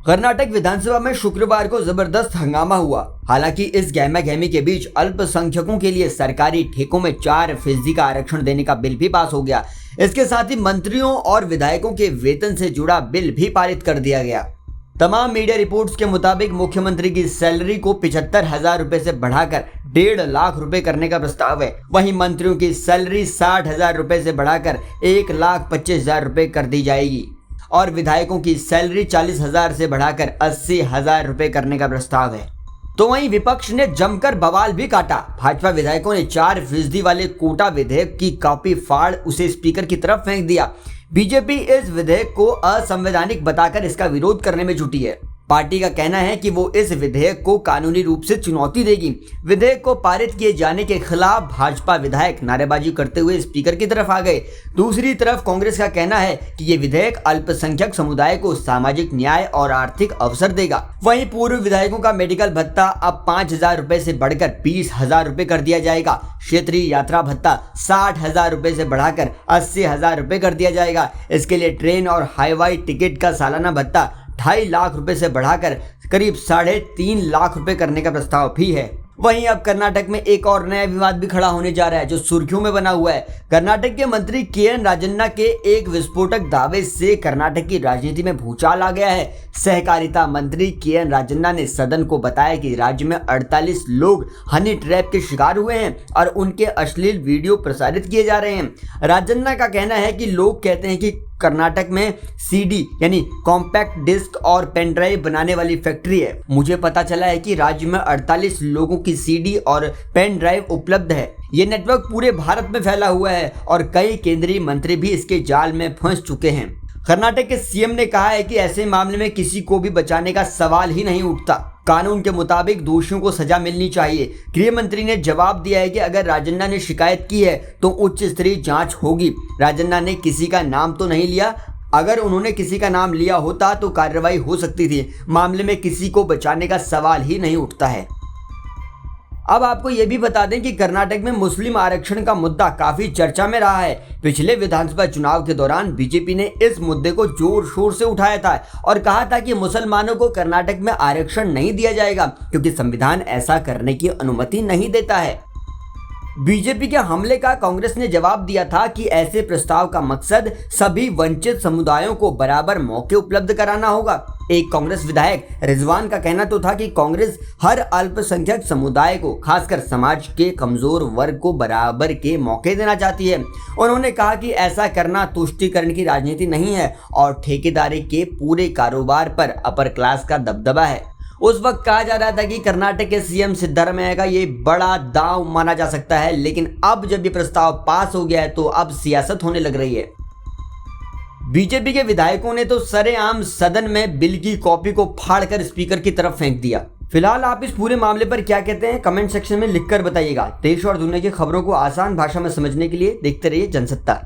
कर्नाटक विधानसभा में शुक्रवार को जबरदस्त हंगामा हुआ। हालांकि इस गहमागहमी के बीच अल्पसंख्यकों के लिए सरकारी ठेकों में 4% का आरक्षण देने का बिल भी पास हो गया। इसके साथ ही मंत्रियों और विधायकों के वेतन से जुड़ा बिल भी पारित कर दिया गया। तमाम मीडिया रिपोर्ट्स के मुताबिक मुख्यमंत्री की सैलरी को 75,000 रुपए से बढ़ाकर 1.5 लाख रुपए करने का प्रस्ताव है। वहीं मंत्रियों की सैलरी 60,000 रुपए से बढ़ाकर 1,25,000 रुपए कर दी जाएगी और विधायकों की सैलरी 40,000 से बढ़ाकर 80,000 रुपए करने का प्रस्ताव है। तो वहीं विपक्ष ने जमकर बवाल भी काटा। भाजपा विधायकों ने 4% वाले कोटा विधेयक की कॉपी फाड़ उसे स्पीकर की तरफ फेंक दिया। बीजेपी इस विधेयक को असंवैधानिक बताकर इसका विरोध करने में जुटी है। पार्टी का कहना है कि वो इस विधेयक को कानूनी रूप से चुनौती देगी। विधेयक को पारित किए जाने के खिलाफ भाजपा विधायक नारेबाजी करते हुए स्पीकर की तरफ आ गए। दूसरी तरफ कांग्रेस का कहना है कि ये विधेयक अल्पसंख्यक समुदाय को सामाजिक न्याय और आर्थिक अवसर देगा। वहीं पूर्व विधायकों का मेडिकल भत्ता अब 5,000 रुपए से बढ़कर 20,000 रुपए कर दिया जाएगा। क्षेत्रीय यात्रा भत्ता 60,000 रुपए से बढ़ाकर 80,000 रुपए कर दिया जाएगा। इसके लिए ट्रेन और हाईवाई टिकट का सालाना भत्ता 2.5 लाख रुपए से बढ़ाकर करीब 3.5 लाख रुपए करने का प्रस्ताव भी है। वहीं अब कर्नाटक में एक और नया विवाद भी खड़ा होने जा रहा है जो सुर्खियों में बना हुआ है। कर्नाटक के मंत्री के.एन. राजन्ना के एक विस्फोटक दावे से कर्नाटक की राजनीति में भूचाल आ गया है। सहकारिता मंत्री के.एन. राजन्ना ने सदन को बताया कि राज्य में 48 लोग हनी ट्रैप के शिकार हुए हैं और उनके अश्लील वीडियो प्रसारित किए जा रहे हैं। राजन्ना का कहना है कि लोग कहते हैं कि कर्नाटक में सीडी यानी कॉम्पैक्ट डिस्क और पेन ड्राइव बनाने वाली फैक्ट्री है। मुझे पता चला है कि राज्य में 48 लोगों की सीडी और पेन ड्राइव उपलब्ध है। ये नेटवर्क पूरे भारत में फैला हुआ है और कई केंद्रीय मंत्री भी इसके जाल में फंस चुके हैं। कर्नाटक के सीएम ने कहा है कि ऐसे मामले में किसी को भी बचाने का सवाल ही नहीं उठता। कानून के मुताबिक दोषियों को सजा मिलनी चाहिए। गृह मंत्री ने जवाब दिया है कि अगर राजन्ना ने शिकायत की है तो उच्च स्तरीय जांच होगी। राजन्ना ने किसी का नाम तो नहीं लिया। अगर उन्होंने किसी का नाम लिया होता तो कार्रवाई हो सकती थी। मामले में किसी को बचाने का सवाल ही नहीं उठता है। अब आपको यह भी बता दें कि कर्नाटक में मुस्लिम आरक्षण का मुद्दा काफी चर्चा में रहा है। पिछले विधानसभा चुनाव के दौरान बीजेपी ने इस मुद्दे को जोर शोर से उठाया था और कहा था कि मुसलमानों को कर्नाटक में आरक्षण नहीं दिया जाएगा क्योंकि संविधान ऐसा करने की अनुमति नहीं देता है। बीजेपी के हमले का कांग्रेस ने जवाब दिया था कि ऐसे प्रस्ताव का मकसद सभी वंचित समुदायों को बराबर मौके उपलब्ध कराना होगा। एक कांग्रेस विधायक रिजवान का कहना तो था कि कांग्रेस हर अल्पसंख्यक समुदाय को, खासकर समाज के कमजोर वर्ग को बराबर के मौके देना चाहती है। उन्होंने कहा कि ऐसा करना तुष्टीकरण की राजनीति नहीं है और ठेकेदारी के पूरे कारोबार पर अपर क्लास का दबदबा है। उस वक्त कहा जा रहा था कि कर्नाटक के सीएम सिद्धरामैया का ये बड़ा दांव माना जा सकता है, लेकिन अब जब ये प्रस्ताव पास हो गया है तो अब सियासत होने लग रही है। बीजेपी के विधायकों ने तो सरेआम सदन में बिल की कॉपी को फाड़कर स्पीकर की तरफ फेंक दिया। फिलहाल आप इस पूरे मामले पर क्या कहते हैं कमेंट सेक्शन में लिखकर बताइएगा। देश और दुनिया की खबरों को आसान भाषा में समझने के लिए देखते रहिए जनसत्ता।